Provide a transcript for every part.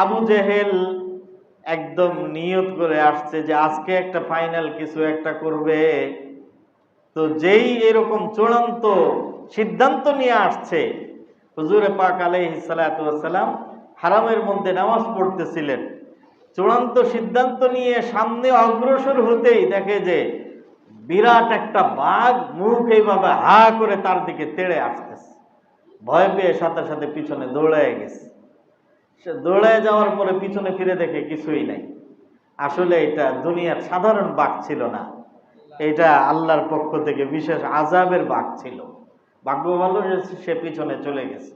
আবু জেহেল একদম নিয়ত করে আসছে যে আজকে একটা ফাইনাল কিছু একটা করবে। তো যেই এরকম চূড়ান্ত সিদ্ধান্ত নিয়ে আসছে, হুজুরে পাক আলাইহিস সালাতু ওয়াস সালাম হারামের মধ্যে নামাজ পড়তেছিলেন। চূড়ান্ত সিদ্ধান্ত নিয়ে সামনে অগ্রসর হতেই দেখে যে বিরাট একটা বাঘ মুখ এইভাবে হা করে তার দিকে তেড়ে আসতেছে। ভয় পেয়ে সাথে সাথে পিছনে দৌড়ায় গেছে। সে দৌড়ায় যাওয়ার পরে পিছনে ফিরে দেখে কিছুই নাই। আসলে এটা দুনিয়ার সাধারণ বাঘ ছিল না, এটা আল্লাহর পক্ষ থেকে বিশেষ আযাবের বাঘ ছিল। ভাগ্য ভালো যে সে পিছনে চলে গেছে।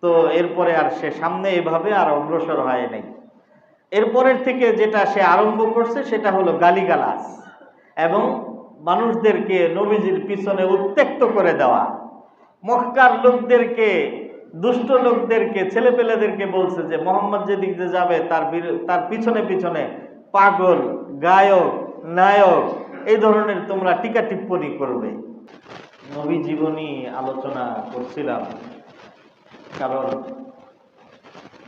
তো এরপরে আর সে সামনে এভাবে আর অগ্রসর হয় নাই। এরপরের থেকে যেটা সে আরম্ভ করছে সেটা হলো গালিগালাজ এবং মানুষদেরকে নবীজির পিছনে উত্ত্যক্ত করে দেওয়া। মক্কার লোকদেরকে, দুষ্ট লোকদেরকে, ছেলেপেলেদেরকে বলছে যে মোহাম্মদ যেদিক দিয়ে যাবে তার পিছনে পিছনে পাগল, গায়ক, নায়ক এই ধরনের তোমরা টিকা টিপ্পণী করবে। নবী জীবনী আলোচনা করছিলাম, কারণ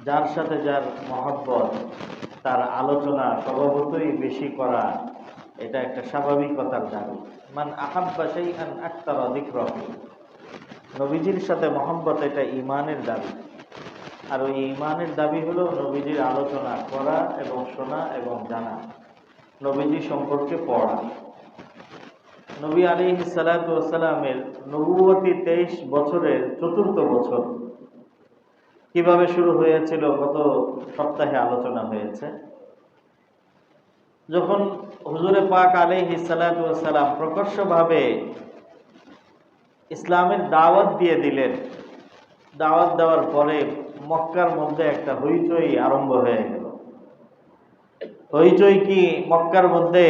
যার সাথে যার মহব্বত তার আলোচনা স্বভাবতই বেশি করা এটা একটা স্বাভাবিকতার দাবি। মান আহাব্বা শাইআন আকতারা যিকরাহু, নবীজির সাথে মহব্বত এটা ঈমানের দাবি। আর ওই ঈমানের দাবি হলো নবীজির আলোচনা করা এবং শোনা এবং জানা, নবীজি সম্পর্কে পড়া। নবী আলাইহিস সালাতু ওয়াস সালামের নবুয়তি 23 বছরের চতুর্থ বছর কিভাবে শুরু হয়েছিল গত সপ্তাহে আলোচনা হয়েছে। যখন হুজুরে পাক আলাইহিস সালাতু ওয়াস সালাম প্রকাশ্যভাবে ইসলামের দাওয়াত দিয়ে দিলেন, দাওয়াত দেওয়ার পরে মক্কার মধ্যে একটা হইচই আরম্ভ হয়ে গেল। হইচই কি, মক্কার মধ্যে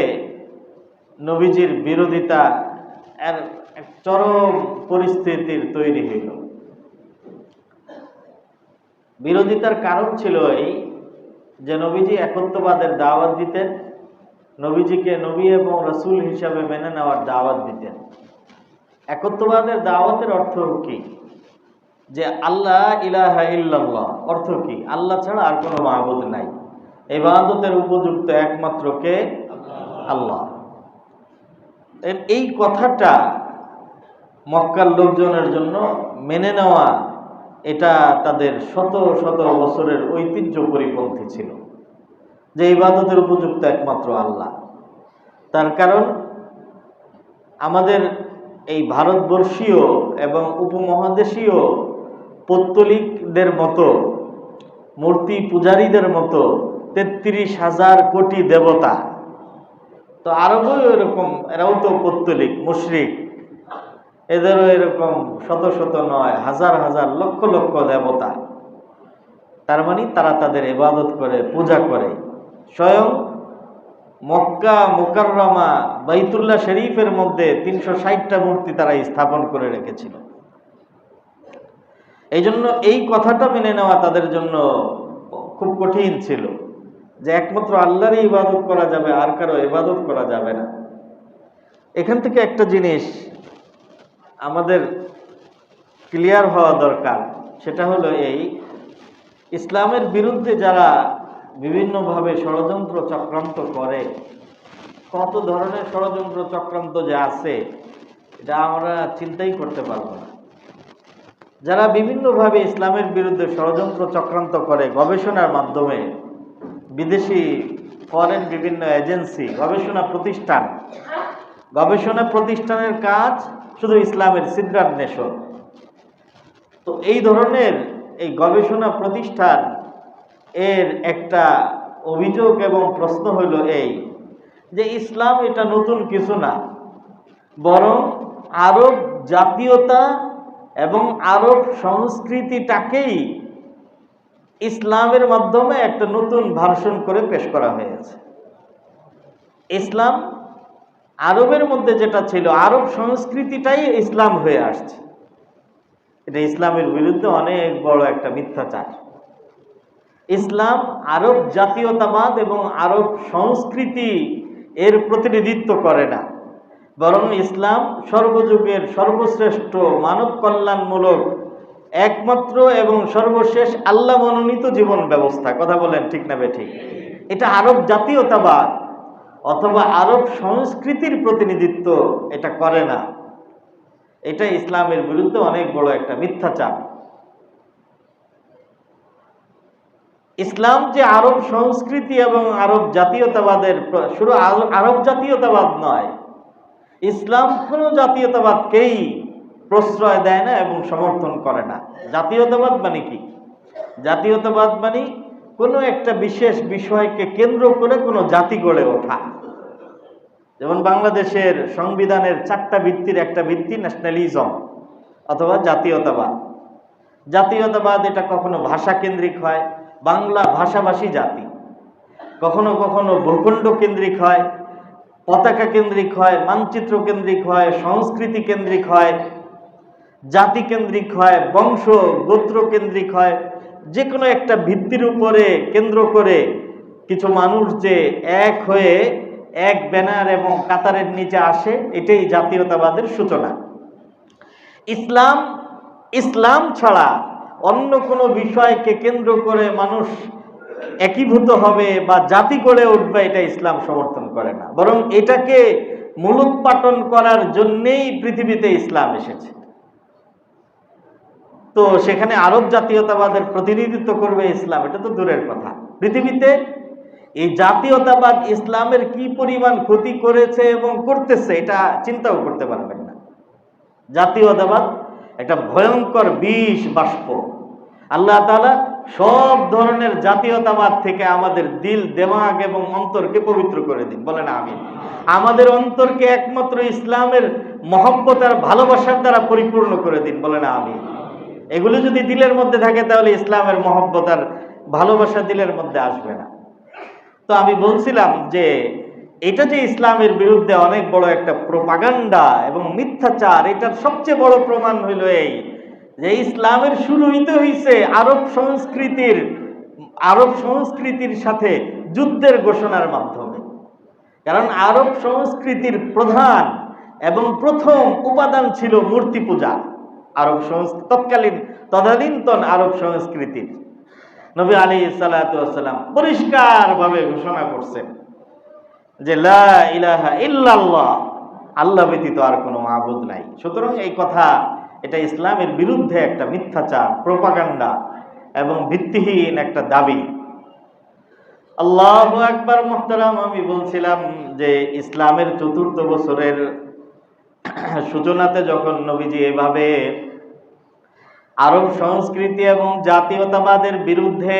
নবীজির বিরোধিতা এর এক চরম পরিস্থিতির তৈরি হইল। বিরোধিতার কারণ ছিল এই যে নবীজি একত্ববাদের দাওয়াত দিতেন, নবীজিকে নবী এবং রাসূল হিসাবে মেনে নেওয়ার দাওয়াত দিতেন। একত্ববাদের দাওয়াতের অর্থ কি? যে আল্লাহ ইলাহা ইল্লাল্লাহ, অর্থ কি? আল্লাহ ছাড়া আর কোনো মাবুদ নাই, ইবাদতের উপযুক্ত একমাত্র কে? আল্লাহ। এই কথাটা মক্কার লোকজনের জন্য মেনে নেওয়া এটা তাদের শত শত বছরের ঐতিহ্য পরিপন্থী ছিল যে ইবাদতের উপযুক্ত একমাত্র আল্লাহ। তার কারণ আমাদের এই ভারতবর্ষীয় এবং উপমহাদেশীয় পৌত্তলিকদের মতো, মূর্তি পূজারীদের মতো 33,000 কোটি দেবতা, তো আরবও এরকম, এরাও তো পৌত্তলিক মুশরিক, এদেরও এরকম শত শত নয়, হাজার হাজার লক্ষ লক্ষ দেবতা। তার মানে তারা তাদের ইবাদত করে, পূজা করে। স্বয়ং মক্কা মুকাররমা বাইতুল্লাহ শরীফের মধ্যে 360টা মূর্তি তারা স্থাপন করে রেখেছিল। এই জন্য এই কথাটা মেনে নেওয়া তাদের জন্য খুব কঠিন ছিল যে একমাত্র আল্লাহরই ইবাদত করা যাবে, আর কারো ইবাদত করা যাবে না। এখান থেকে একটা জিনিস আমাদের ক্লিয়ার হওয়া দরকার, সেটা হলো এই, ইসলামের বিরুদ্ধে যারা বিভিন্নভাবে ষড়যন্ত্র চক্রান্ত করে, কত ধরনের ষড়যন্ত্র চক্রান্ত যে আছে এটা আমরা চিন্তাই করতে পারবো না। যারা বিভিন্নভাবে ইসলামের বিরুদ্ধে ষড়যন্ত্র চক্রান্ত করে গবেষণার মাধ্যমে, বিদেশি ফরেন বিভিন্ন এজেন্সি, গবেষণা প্রতিষ্ঠানের কাজ শুধু ইসলামের ছিদ্রান্বেষণ। তো এই ধরনের এই গবেষণা প্রতিষ্ঠান এর একটা অভিযোগ এবং প্রশ্ন হইল এই যে ইসলাম এটা নতুন কিছু না, বরং আরব জাতীয়তা এবং আরব সংস্কৃতিটাকেই ইসলামের মাধ্যমে একটা নতুন ভার্সন করে পেশ করা হয়েছে। ইসলাম আরবের মধ্যে যেটা ছিল, আরব সংস্কৃতিটাই ইসলাম হয়ে আসছে। এটা ইসলামের বিরুদ্ধে অনেক বড় একটা মিথ্যাচার। ইসলাম আরব জাতীয়তাবাদ এবং আরব সংস্কৃতি এর প্রতিনিধিত্ব করে না, বরং ইসলাম সর্বযুগের সর্বশ্রেষ্ঠ মানব কল্যাণমূলক একমাত্র এবং সর্বশেষ আল্লাহ মনোনীত জীবন ব্যবস্থা। কথা বলেন ঠিক না বেঠিক? এটা আরব জাতীয়তাবাদ অথবা আরব সংস্কৃতির প্রতিনিধিত্ব এটা করে না। এটা ইসলামের বিরুদ্ধে অনেক বড় একটা মিথ্যাচার। ইসলাম যে আরব সংস্কৃতি এবং আরব জাতীয়তাবাদের, শুধু আরব জাতীয়তাবাদ নয়, ইসলাম কোনো জাতীয়তাবাদকেই প্রশ্রয় দেয় না এবং সমর্থন করে না। জাতীয়তাবাদ মানে কি? জাতীয়তাবাদ মানে কোনো একটা বিশেষ বিষয়কে কেন্দ্র করে কোনো জাতি গড়ে ওঠা। যেমন বাংলাদেশের সংবিধানের 4টা ভিত্তির একটা ভিত্তি ন্যাশনালিজম অথবা জাতীয়তাবাদ। জাতীয়তাবাদ এটা কখনো ভাষা কেন্দ্রিক হয়, বাংলা ভাষাভাষী জাতি, কখনো কখনো ভূখণ্ড কেন্দ্রিক হয়, পতাকা কেন্দ্রিক হয়, মানচিত্র কেন্দ্রিক হয়, সংস্কৃতি কেন্দ্রিক হয়, জাতি কেন্দ্রিক হয়, বংশ গোত্র কেন্দ্রিক হয়। যে কোনো একটা ভিত্তির উপরে কেন্দ্র করে কিছু মানুষ যে এক হয়ে এক ব্যানার এবং কাতারের নিচে আসে, এটাই জাতীয়তাবাদের সূচনা। ইসলাম ছাড়া অন্য কোনো বিষয়কে কেন্দ্র করে মানুষ একীভূত হবে বা জাতি গড়ে উঠবে, এটা ইসলাম সমর্থন করে না। বরং এটাকে মূলোৎপাটন করার জন্যেই পৃথিবীতে ইসলাম এসেছে। তো সেখানে আরব জাতীয়তাবাদের প্রতিনিধিত্ব করবে ইসলাম, এটা তো দূরের কথা। পৃথিবীতে এই জাতীয়তাবাদ ইসলামের কি পরিমাণ ক্ষতি করেছে এবং করতেছে, এটা চিন্তাও করতে পারবেন না। জাতীয়তাবাদ একটা ভয়ঙ্কর বিষ বাষ্প। আল্লাহ তাআলা সব ধরনের জাতীয়তাবাদ থেকে আমাদের দিল, দেমাগ এবং অন্তরকে পবিত্র করে দিন। বলেন আমিন। আমাদের অন্তরকে একমাত্র ইসলামের মহব্বত আর ভালোবাসার দ্বারা পরিপূর্ণ করে দিন। বলেন আমিন। এগুলো যদি দিলের মধ্যে থাকে তাহলে ইসলামের মহব্বত আর ভালোবাসা দিলের মধ্যে আসবে না। তো আমি বলছিলাম যে এটা যে ইসলামের বিরুদ্ধে অনেক বড় একটা প্রোপাগান্ডা এবং মিথ্যাচার, এটার সবচেয়ে বড় প্রমাণ হইল এই যে ইসলামের শুরু হইছে আরব সংস্কৃতির সাথে যুদ্ধের ঘোষণার মাধ্যমে। কারণ আরব সংস্কৃতির প্রধান এবং প্রথম উপাদান ছিল মূর্তি পূজা। তদানীন্তন আরব সংস্কৃতির নবী আলাইহিস সালাতু ওয়াস সালাম পরিষ্কার ভাবে ঘোষণা করছেন যে লা ইলাহা ইল্লাল্লাহ, আল্লাহ ব্যতীত আর কোনো মাবুদ নাই। সুতরাং এই কথা, এটা ইসলামের বিরুদ্ধে একটা মিথ্যাচার, প্রোপাগান্ডা এবং ভিত্তিহীন একটা দাবি। আল্লাহু আকবার। মুহতারাম, আমি বলছিলাম যে ইসলামের 4র্থ বছরের সূচনাতে যখন নবীজি এভাবে আরব সংস্কৃতি এবং জাতীয়তাবাদের বিরুদ্ধে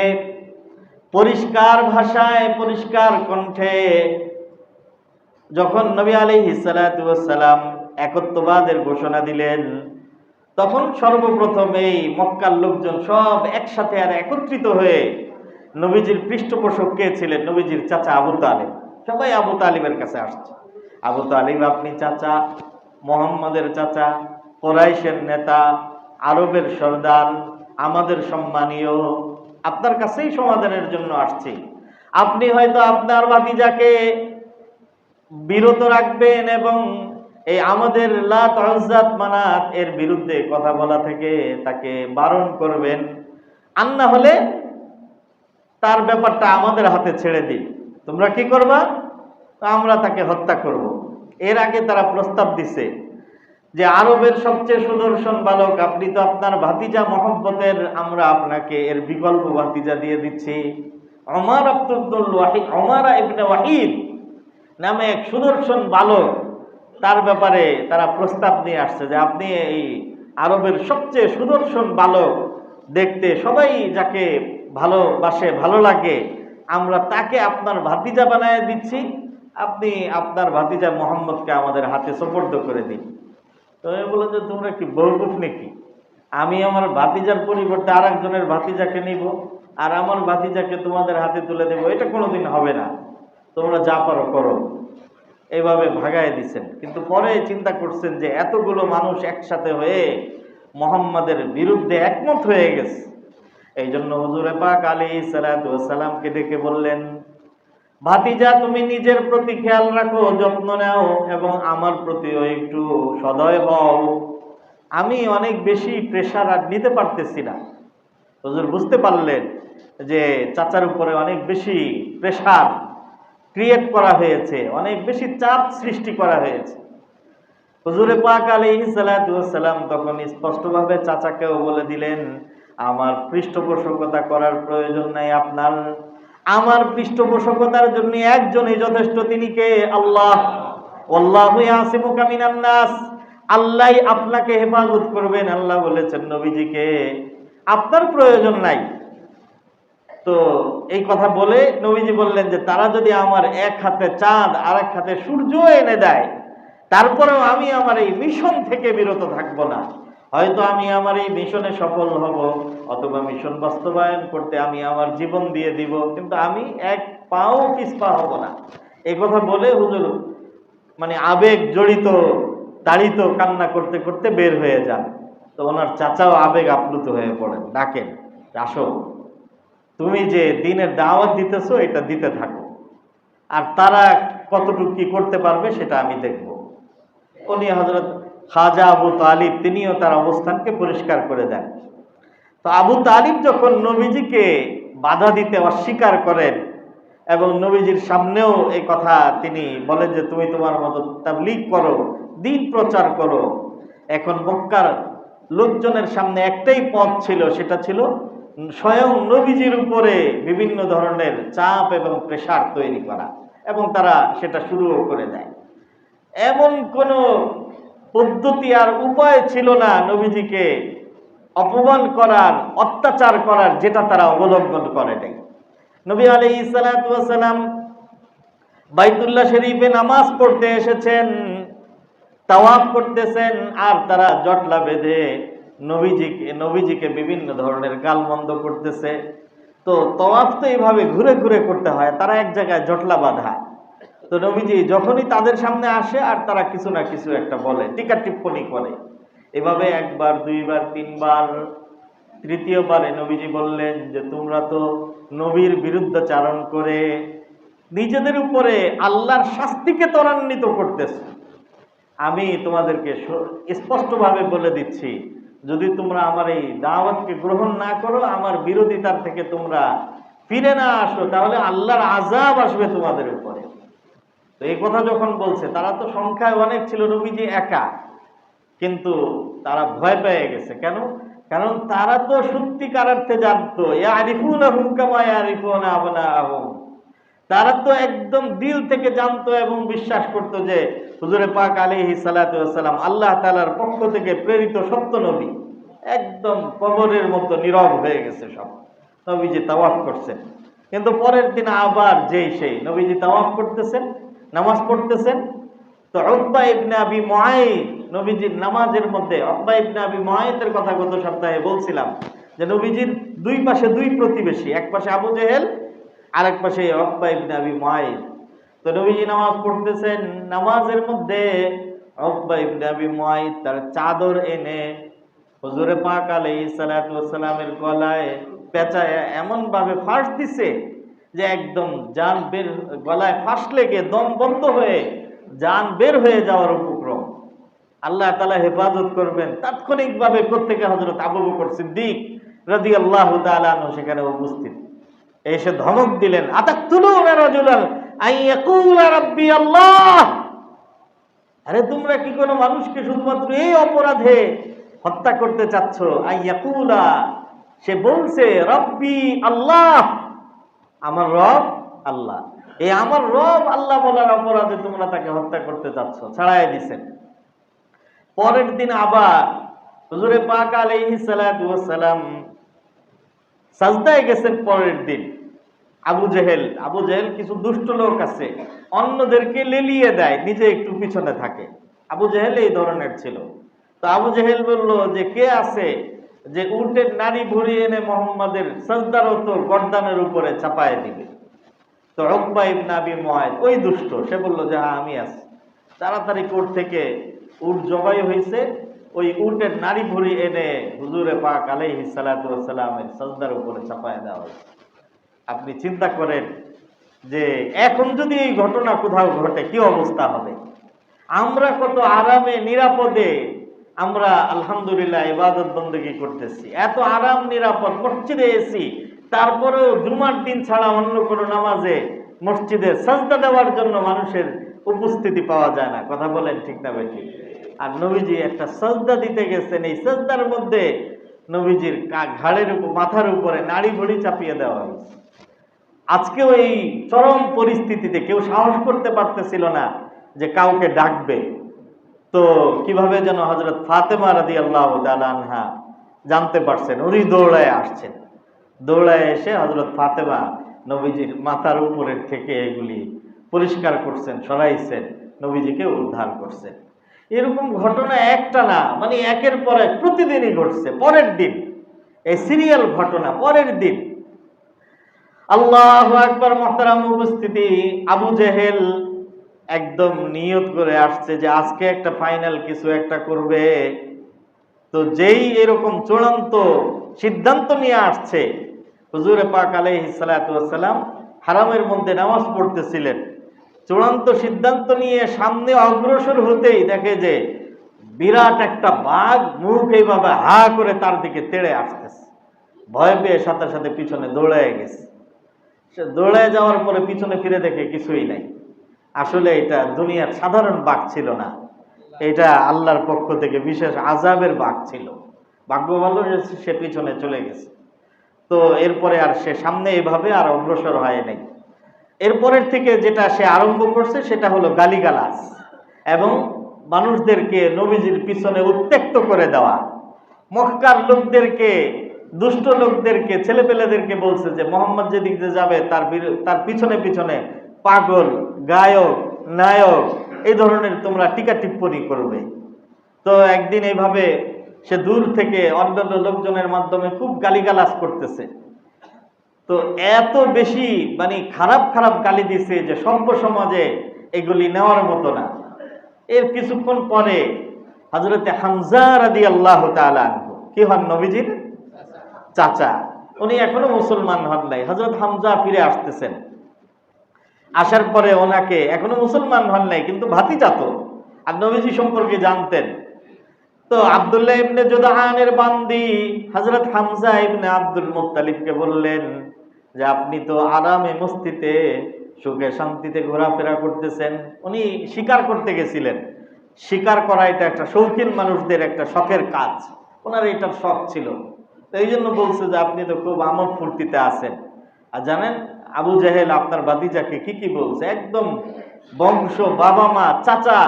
পরিষ্কার ভাষায়, পরিষ্কার কণ্ঠে যখন নবী আলাইহিস সালাতু ওয়াস সালাম একত্ববাদের ঘোষণা দিলেন, তখন সর্বপ্রথম এই মক্কার লোকজন সব একসাথে আর একত্রিত হয়ে নবীজির পৃষ্ঠপোষক কে ছিলেন? নবীজির চাচা আবু তালিব। সবাই আবু তালিবের কাছে আসছে। আবু তালিব, আপনি চাচা, মুহাম্মাদের চাচা, কুরাইশের নেতা, আরবের সর্দার, আমাদের সম্মানীয়, আপনার কাছেই সমাধানের জন্য আসছি। আপনি হয়তো আপনার ভাতিজাকে বিরত রাখবেন এবং এই আমাদের লাত, উজ্জাত, মানাত এর বিরুদ্ধে কথা বলা থেকে তাকে বারণ করবেন, আর না হলে তার ব্যাপারটা আমাদের হাতে ছেড়ে দিন। তোমরা কি করবা? আমরা তাকে হত্যা করব। এর আগে তারা প্রস্তাব দিছে যে আরবের সবচেয়ে সুদর্শন বালক আপনি তো, আপনার ভাতিজা মহব্বতের, আমরা আপনাকে এর বিকল্প ভাতিজা দিয়ে দিচ্ছি। ওমরা ইবনে ওয়াহিদ নামে এক সুদর্শন বালক, তার ব্যাপারে তারা প্রস্তাব নিয়ে আসছে যে আপনি এই আরবের সবচেয়ে সুদর্শন বালক, দেখতে সবাই যাকে ভালোবাসে, ভালো লাগে, আমরা তাকে আপনার ভাতিজা বানায় দিচ্ছি, আপনি আপনার ভাতিজা মুহাম্মদকে আমাদের হাতে সুপর্দ করে দিন। তো বলে যে তোমরা কি বেওকুফ নাকি? আমি আমার ভাতিজার পরিবর্তে আর একজনের ভাতিজাকে নিব আর আমার ভাতিজাকে তোমাদের হাতে তুলে দেব? এটা কোনোদিন হবে না, তোমরা যা পারো করো। এইভাবে ভাগায় দিচ্ছেন। কিন্তু পরে চিন্তা করছেন যে এতগুলো মানুষ একসাথে হয়ে মুহাম্মাদের বিরুদ্ধে একমত হয়ে গেছে, এই জন্য হুজুরে পাক আলাইহিস সালাতু ওয়াস সালামকে ডেকে বললেন, ভাতিজা তুমি নিজের প্রতি খেয়াল রাখো, যত্ন নাও এবং আমার প্রতিও একটু সদয় হও। আমি অনেক বেশি প্রেশার আর নিতে পারতেছি না। হুজুর বুঝতে পারলেন যে চাচার উপরে অনেক বেশি প্রেশার ক্রিয়েট করা হয়েছে, অনেক বেশি চাপ সৃষ্টি করা হয়েছে। হুজুরে পাক আলাইহিস সালাতু ওয়াস সালাম তখন স্পষ্টভাবে চাচাকেও বলে দিলেন, আমার পৃষ্ঠপোষকতা করার প্রয়োজন নাই আপনার। আমার পৃষ্ঠপোষকতার জন্য একজনই যথেষ্ট, তিনি কে? আল্লাহ। ওয়াল্লাহু ইয়াসিমুকা মিনান নাস, আল্লাহই আপনাকে হেফাজত করবেন, আল্লাহ বলেছেন নবীজিকে, আপনার প্রয়োজন নাই। তো এই কথা বলে নবীজি বললেন যে তারা যদি আমার এক হাতে চাঁদ আর এক হাতে সূর্য এনে দেয়, তারপরেও আমি আমার এই মিশন থেকে বিরত থাকবো না। হয়তো আমি আমার এই মিশনে সফল হব, অথবা মিশন বাস্তবায়ন করতে আমি আমার জীবন দিয়ে দিব, কিন্তু আমি এক পাও পিছপা হব না। এই কথা বলে হুজুর মানে আবেগ জড়িত তাড়িত কান্না করতে করতে বের হয়ে যান। তো ওনার চাচাও আবেগ আপ্লুত হয়ে পড়েন, ডাকেন, আসো, তুমি যে দিনের দাওয়াত দিতেছো এটা দিতে থাকো, আর তারা কতটুকু কি করতে পারবে সেটা আমি দেখব। উনি হযরত খাজা আবু তালিব তিনিও তার অবস্থানকে পরিষ্কার করে দেন। তো আবু তালিব যখন নবীজিকে বাধা দিতে অস্বীকার করেন এবং নবীজির সামনেও এই কথা তিনি বলেন যে তুমি তোমার মতো তাবলীগ করো, দ্বীন প্রচার করো, এখন মক্কার লোকজনের সামনে একটাই পথ ছিল, সেটা ছিল স্বয়ং নবীজির উপরে বিভিন্ন ধরনের চাপ এবং প্রেশার তৈরি করা, এবং তারা সেটা শুরুও করে দেয়। এমন কোন পদ্ধতি আর উপায় ছিল না নবীজিকে অপমান করার, অত্যাচার করার, যেটা তারা অবলম্বন করে নাই। নবী আলাইহিস সালাতু ওয়াস সালাম বাইতুল্লাহ শরীফে নামাজ পড়তে এসেছেন, তাওয়াফ করতেছেন, আর তারা জটলা বেঁধে নবীজিকে বিভিন্ন ধরনের গালমন্দ করতেছে। তো তাওয়াফ তো এইভাবে ঘুরে ঘুরে করতে হয়, তারা এক জায়গায় জটলা বাঁধা। তো নবীজি যখনই তাদের সামনে আসে আর তারা কিছু না কিছু একটা বলে, টিকা টিপ্পনি করে, এভাবে একবার, দুইবার, তিনবার, তৃতীয়বারে নবীজি বললেন যে তোমরা তো নবীর বিরুদ্ধাচারণ করে নিজেদের উপরে আল্লাহর শাস্তিকে ত্বরান্বিত করতেছে। আমি তোমাদেরকে স্পষ্টভাবে বলে দিচ্ছি, যদি তোমরা আমার এই দাওয়াতকে গ্রহণ না করো, আমার বিরোধিতার থেকে তোমরা ফিরে না আসো, তাহলে আল্লাহর আযাব আসবে তোমাদের উপরে। তো এই কথা যখন বলছে, তারা তো সংখ্যায় অনেক ছিল, নবীজি একা, কিন্তু তারা ভয় পেয়ে গেছে। কেন? কারণ তারা তো সত্যিকার অর্থে জানতো, ইয়ারিফুনাহুম কামা ইয়ারিফুনা আবনাআহুম, তারা তো একদম দিল থেকে জানতো এবং বিশ্বাস করতো যে হুজুরে পাক আলাইহিস সালাতু ওয়াস সালাম আল্লাহ তাআলার পক্ষ থেকে প্রেরিত সত্য নবী। একদম কবরের মতো নীরব হয়ে গেছে সব। নবীজি তাওয়াফ করছেন, কিন্তু পরের দিন আবার সেই নবীজি তাওয়াফ করতেছেন, নামাজ পড়তেছেন। তো উকবা ইবনে আবি মুআইত নবীজির নামাজের মধ্যে, উকবা ইবনে আবি মুআইতের কথা গত সপ্তাহে বলছিলাম যে নবীজির দুই পাশে দুই প্রতিবেশী, এক পাশে আবু জেহেল, আরেক পাশে উকবা ইবনে আবি মুআইত। তো নবীজি নামাজ পড়তেছেন, নামাজের মধ্যে উকবা ইবনে আবি মুআইত তার চাদর এনে হুজুরে পাক আলাইহিস সালাতু ওয়াস সালামের গলায় পেঁচায় এমন ভাবে ফাঁস দিছে যে একদম জান বের, গলায় ফাঁস লেগে দম বন্ধ হয়ে জান বের হয়ে যাওয়ার উপক্রম। আল্লাহ তাআলা হেফাজত করবেন। তাৎক্ষণিকভাবে প্রত্যেকে হযরত আবু বকর সিদ্দিক রাদিয়াল্লাহু তাআলা আনহু সেখানে উপস্থিত, এসে ধমক দিলেন, আতাকতুলুনা রাজুলান আইয়াকুলা রাব্বি আল্লাহ, আরে তোমরা কি কোনো মানুষকে শুধুমাত্র এই অপরাধে হত্যা করতে চাচ্ছ? আইয়াকুলা, সে বলছে রব্বি আল্লাহ, আমার রব আল্লাহ। এই আমার রব আল্লাহ বলার অপরাধে তোমরা তাকে হত্যা করতে চাচ্ছ, ছাড়াই দিছেন। পরের দিন আবার হুজুরে পাক আলাইহিস সালাতু ওয়াস সালাম সাজদায় গেছেন। পরের দিন আবু জেহেল কিছু দুষ্ট লোক আছে, অন্যদেরকে লেলিয়ে দেয়, নিজে একটু পিছনে থাকে। আবু জেহেল এই ধরনের ছিল। তো আবু জেহেল বলল যে কে আছে যে উটের নাড়ি ভুড়ি এনে মোহাম্মদের সাজদারত গর্দানের উপরে চাপায় দিবে। তো উকবা ইবনে আবি মুআইত ওই দুষ্ট, সে বলল যে হ্যাঁ আমি আছি। তাড়াতাড়ি কোর্ট থেকে উট জবাই হয়েছে, ওই উটের নাড়ি ভুড়ি এনে হুজুরে পাক আলাইহিস সালাতু ওয়াস সালামের সাজদার উপরে চাপায় দেওয়া হয়েছে। আপনি চিন্তা করেন যে এখন যদি এই ঘটনা কোথাও ঘটে কি অবস্থা হবে। আমরা কত আরামে নিরাপদে আমরা আলহামদুলিল্লাহ ইবাদত বন্দেগী করতেছি, এত আরাম নিরাপদ, মসজিদে এসি, তারপরেও জুমার দিন ছাড়া অন্য কোনো নামাজে মসজিদে সাজদা দেওয়ার জন্য মানুষের উপস্থিতি পাওয়া যায় না। কথা বলেন ঠিক না বেঠিক? আর নবীজি একটা সাজদা দিতে গেছেন, এই সাজদার মধ্যে নবীজির ঘাড়ের উপর, মাথার উপরে নাড়ি ভুড়ি চাপিয়ে দেওয়া হয়েছে। আজকেও এই চরম পরিস্থিতিতে কেউ সাহস করতে পারতেছিল না যে কাউকে ডাকবে। তো কিভাবে যেন হযরত ফাতেমা রাদিয়াল্লাহু তাআলা আনহা জানতে পারছেন, উনি দৌড়ায় আসছেন। দৌড়ায় এসে হযরত ফাতেমা নবীজির মাথার উপরের থেকে এগুলি পরিষ্কার করছেন, সরাইছেন, নবীজিকে উদ্ধার করছেন। এরকম ঘটনা একটা না, মানে একের পর এক প্রতিদিনই ঘটছে। পরের দিন এই সিরিয়াল ঘটনা, পরের দিন। আল্লাহু আকবার। মুহতারাম উপস্থিতি, আবু জেহেল একদম নিয়ত করে আসছে যে আজকে একটা ফাইনাল কিছু একটা করবে। তো যেই এরকম চূড়ান্ত সিদ্ধান্ত নিয়ে আসছে, হুজুরে পাক আলাইহিস সালাতু ওয়াস সালাম হারামের মধ্যে নামাজ পড়তেছিলেন। চূড়ান্ত সিদ্ধান্ত নিয়ে সামনে অগ্রসর হতেই দেখে যে বিরাট একটা বাঘ মুখ এইভাবে হা করে তার দিকে তেড়ে আসতেছে। ভয় পেয়ে সাথে সাথে পিছনে দৌড়ায় গেছে। সে দৌড়ায় যাওয়ার পরে পিছনে ফিরে দেখে কিছুই নাই। আসলে এটা দুনিয়ার সাধারণ বাঘ ছিল না, এটা আল্লাহর পক্ষ থেকে বিশেষ আযাবের বাঘ ছিল। ভাগ্য ভালো যে সে পিছনে চলে গেছে। তো এরপরে আর সে সামনে এভাবে আর অগ্রসর হয় নাই। এরপরের থেকে যেটা সে আরম্ভ করছে সেটা হলো গালিগালাজ এবং মানুষদেরকে নবীজির পিছনে উত্ত্যক্ত করে দেওয়া। মক্কার লোকদেরকে, দুষ্ট লোকদেরকে, ছেলেপেলেদেরকে বলছে যে মোহাম্মদ যেদিক দিয়ে যাবে তার পিছনে পিছনে পাগল, গায়ক, নায়ক, এই ধরনের তোমরা টিকা টিপ্পণী করবে। তো একদিন এইভাবে সে দূর থেকে অন্যান্য লোকজনের মাধ্যমে খুব গালিগালাজ করতেছে। তো এত বেশি মানে খারাপ খারাপ গালি দিছে যে সভ্য সমাজে এগুলি নেওয়ার মতো না। এর কিছুক্ষণ পরে হযরতে হামজা রাদিয়াল্লাহু তাআলা আনহু, কি হন? নবীজির চাচা। উনি এখনো মুসলমান হন নাই। হযরত হামজা ফিরে আসতেছেন। আসার পরে ওনাকে, এখনো মুসলমান হন নাই কিন্তু ভাতিজা তো, আর নবীজি সম্পর্কে জানতেন। তো আব্দুল্লাহ ইবনে জুদআনের বান্দি হযরত হামজা ইবনে আব্দুল মুত্তালিবকে বললেন যে আপনি তো আরামে মস্তিতে সুখে শান্তিতে ঘোরাফেরা করতেছেন। উনি শিকার করতে গেছিলেন। শিকার করা এটা একটা শৌখিন মানুষদের একটা শখের কাজ, ওনার এটার শখ ছিল। তো এই জন্য বলছে যে আপনি তো খুব আমোদ ফুর্তিতে আছেন। আর জানেন আবু জেহেল আপনার ভাতিজাকে কি কি বলছে? একদম বংশ, বাবা মা, চাচা,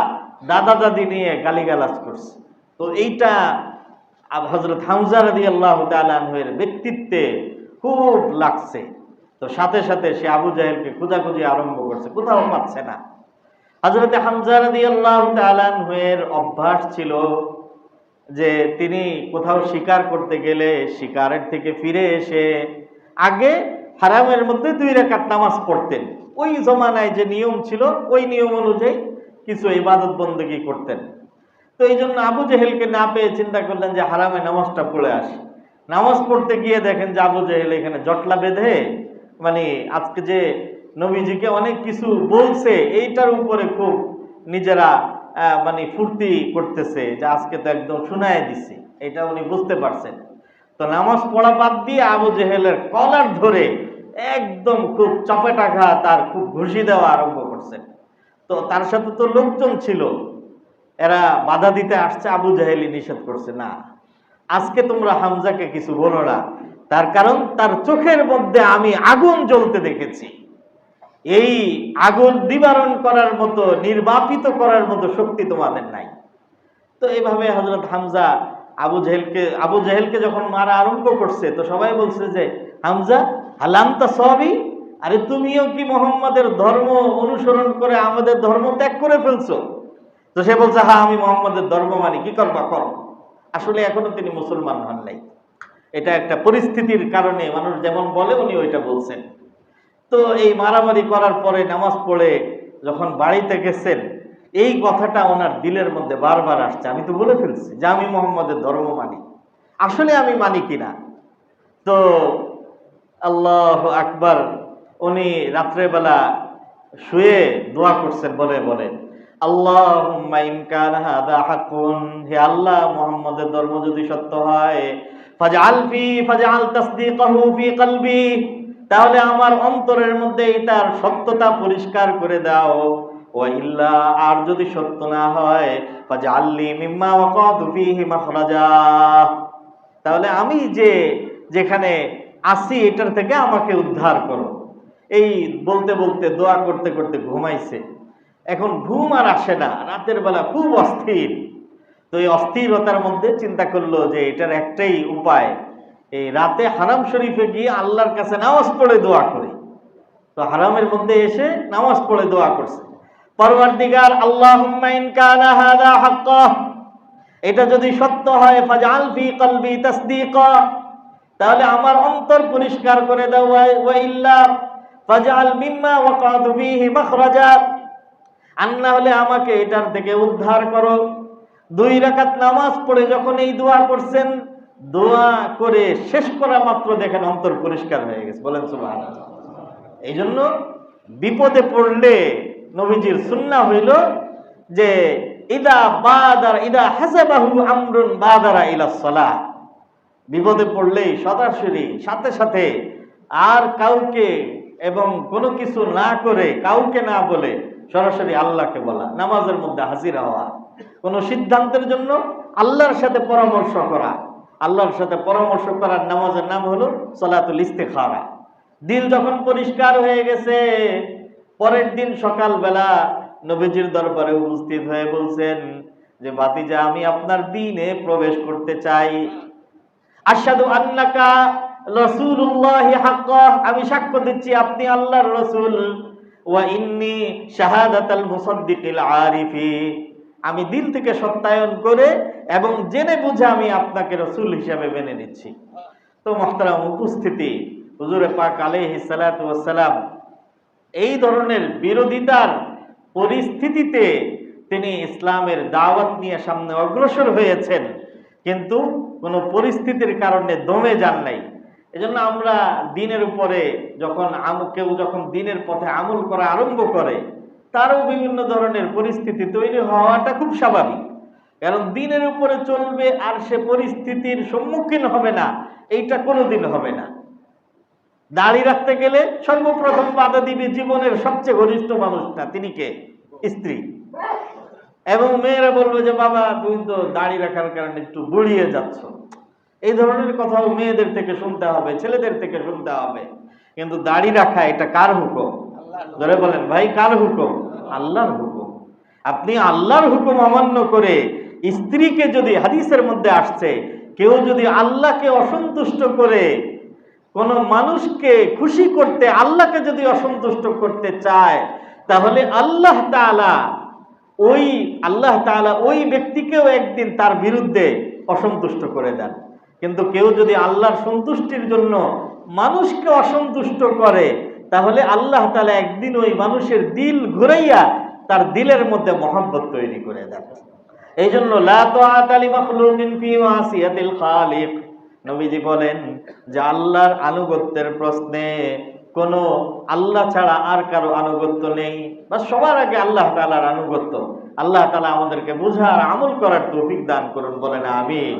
দাদা দাদি নিয়ে গালিগালাজ করছে। তো এইটা হযরত হামজা রাদিয়াল্লাহু তাআলা আনহুর ব্যক্তিত্বে খুব লাগছে। তো সাথে সাথে সে আবু জাহেলকে খোঁজাখুঁজি আরম্ভ করছে, কোথাও পাচ্ছে না। হযরত হামজা রাদিয়াল্লাহু তাআলা আনহুর অভ্যাস ছিল যে তিনি কোথাও শিকার করতে গেলে শিকারের থেকে ফিরে এসে আগে হারামের মধ্যে 2 রাকাত নামাজ পড়তেন। ওই জমানায় যে নিয়ম ছিল ওই নিয়ম অনুযায়ী কিছু ইবাদত বন্দেগী করতেন। তো এই জন্য আবু জেহেলকে না পেয়ে চিন্তা করলেন যে হারামে নামাজটা পড়ে আসি। নামাজ পড়তে গিয়ে দেখেন যে আবু জেহেল এখানে জটলা বেঁধে, মানে আজকে যে নবীজিকে অনেক কিছু বলছে এইটার উপরে খুব নিজেরা মানে ফুর্তি করতেছে যে আজকে তো একদম শুনায় দিছি, এটা উনি বুঝতে পারছেন। তো নামাজ পড়া বাদ দিয়ে আবু জেহেলের কলার ধরে একদম খুব চপেটাঘাত তার খুব ঘুষি দেওয়া আরম্ভ করছেন। তো তার সাথে তো লোকজন ছিল, এরা বাধা দিতে আসছে। আবু জাহেলি নিষেধ করছে, না আজকে তোমরা হামজাকে কিছু বলো না, তার কারণ তার চোখের মধ্যে আমি আগুন জ্বলতে দেখেছি। এই আগুন নিবারণ করার মতো, নির্বাপিত করার মতো শক্তি তোমাদের নাই। তো এইভাবে হযরত হামজা আবু জেহেলকে যখন মারা আরম্ভ করছে, তো সবাই বলছে যে হামজা হালান্তা সবই, আরে তুমিও কি মোহাম্মদের ধর্ম অনুসরণ করে আমাদের ধর্ম ত্যাগ করে ফেলছো? তো সে বলছে হ্যাঁ আমি মোহাম্মদের ধর্ম মানি, কি করবা করো। আসলে এখনো তিনি মুসলমান হন নাই। এটা একটা পরিস্থিতির কারণে মানুষ যেমন বলে উনি ওইটা বলছেন। তো এই মারামারি করার পরে নামাজ পড়ে যখন বাড়িতে গেছেন, এই কথাটা ওনার দিলের মধ্যে বারবার আসছে, আমি তো বলে ফেলছি যে আমি মোহাম্মদের ধর্ম মানি, আসলে আমি মানি কিনা। তো আল্লাহু আকবার, উনি রাত্রেবেলা শুয়ে দোয়া করছেন বলে বলে আল্লাহুম্মা ইন কানা হাযা হাক্কুন, হে আল্লাহ মুহাম্মদের ধর্ম যদি সত্য হয়, ফাজআল তাসদীকাহু ফি কলবি, তাহলে আমার অন্তরের মধ্যে এটার সত্যতা পরিষ্কার করে দাও। ওয়া ইল্লা, আর যদি সত্য না হয়, ফাজআলনি মিম্মা ওয়াকাতু ফীহি মাখরাজা, তাহলে আমি যেখানে আছি এটার থেকে আমাকে উদ্ধার করো। এই বলতে বলতে দোয়া করতে করতে ঘুমাইছে। এখন ঘুম আর আসে না, রাতের বেলা খুব অস্থির। তো এই অস্থিরতার মধ্যে চিন্তা করলো যে এটার একটাই উপায়, এই রাতে হারাম শরীফে গিয়ে আল্লাহর কাছে নামাজ পড়ে দোয়া করে। তো হারামের মধ্যে এসে নামাজ পড়ে দোয়া করছে, পরওয়ারদিগার আল্লাহুম্মা ইন কানা হাযা হাক্কা, এটা যদি সত্য হয়, ফাজআল ফি কলবি তাসদীকা, তাহলে আমার অন্তর পরিষ্কার করে দাও। ওয়া ইল্লা ফাজআল মিম্মা ওয়াকাতু ফীহি মাখরাজা, আর না হলে আমাকে এটার থেকে উদ্ধার করো। 2 রাকাত নামাজ পড়ে যখন এই দোয়া করছেন, দোয়া করে শেষ করা মাত্র দেখেন অন্তর পরিষ্কার হয়ে গেছে। বলেন সুবহানাল্লাহ। এই জন্য বিপদে পড়লে নবীজির সুন্নাহ হইল যে ইদা হাসাবাহু আমরুন বাদারা ইলাস সালাহ, বিপদে পড়লেই সরাসরি সাথে সাথে আর কাউকে এবং কোনো কিছু না করে, কাউকে না বলে সরাসরি আল্লাহকে বলা, নামাজের মধ্যে হাজির হওয়া। কোন সিদ্ধান্তের জন্য আল্লাহর সাথে পরামর্শ করা, আল্লাহর সাথে পরামর্শ করার নামাজের নাম হলো সালাতুল ইস্তিখারা। দিল যখন পরিষ্কার হয়ে গেছে, পরের দিন সকালবেলা নবীজির দরবারে উপস্থিত হয়ে বলছেন যে ভাতিজা, আমি আপনার দ্বীনে প্রবেশ করতে চাই। আশহাদু আন্নাকা রাসূলুল্লাহি হাক্কা, আমি সাক্ষ্য দিচ্ছি আপনি আল্লাহর রাসূল। ওয়া ইন্নী শাহাদাতাল মুসাদ্দিকিল আরিফি, আমি দিল থেকে সত্যায়ন করে এবং জেনে বুঝে আমি আপনাকে রাসূল হিসেবে মেনে নিচ্ছি। তো মুহতারাম উপস্থিতি, হুজুরে পাক আলাইহিস সালাতু ওয়াস সালাম এই ধরনের বিরোধিতার পরিস্থিতিতে তিনি ইসলামের দাওয়াত নিয়ে সামনে অগ্রসর হয়েছেন, কিন্তু কোনো পরিস্থিতির কারণে দমে যান নাই। এজন্য আমরা দ্বীনের উপরে কেউ যখন দ্বীনের পথে আমল করা আরম্ভ করে, তারও বিভিন্ন ধরনের পরিস্থিতি তৈরি হওয়াটা খুব স্বাভাবিক। কারণ দ্বীনের উপরে চলবে আর সে পরিস্থিতির সম্মুখীন হবে না, এইটা কোনোদিন হবে না। দাড়ি রাখতে গেলে সর্বপ্রথম বাধা দিবে জীবনের সবচেয়ে ঘনিষ্ঠ মানুষটা, তিনি কে? স্ত্রী। এবং মেয়েরা বলবে যে বাবা তুমি তো দাড়ি রাখার কারণে একটু বুড়িয়ে যাচ্ছ। এই ধরনের কথাও মেয়েদের থেকে শুনতে হবে, ছেলেদের থেকে শুনতে হবে। কিন্তু দাড়ি রাখা এটা কার হুকুম? ধরে বলেন ভাই, কার হুকুম? আল্লাহর হুকুম। আপনি আল্লাহর হুকুম অমান্য করে স্ত্রীকে, যদি হাদিসের মধ্যে আসছে, কেউ যদি আল্লাহকে অসন্তুষ্ট করে কোন মানুষকে খুশি করতে, আল্লাহকে যদি অসন্তুষ্ট করতে চায়, তাহলে আল্লাহ তাআলা ওই ব্যক্তিকেও একদিন তার বিরুদ্ধে অসন্তুষ্ট করে দেন। কিন্তু কেউ যদি আল্লাহর সন্তুষ্টির জন্য মানুষকে অসন্তুষ্ট করে, তাহলে আল্লাহ তাআলা একদিন ওই মানুষের দিল ঘুরাইয়া তার দিলের মধ্যে মহব্বত তৈরি করে দেন। এই জন্য লা তাআতা লি মাখলুকিন ফি মাসিয়াতিল খালিক, নবীজি বলেন যে আল্লাহর আনুগত্যের প্রশ্নে কোন আল্লাহ ছাড়া আর কারো আনুগত্য নেই, বা সবার আগে আল্লাহ তাআলার আনুগত্য। আল্লাহ তাআলা আমাদেরকে বুঝার, আমল করার তৌফিক দান করুন, বলেন আমিন।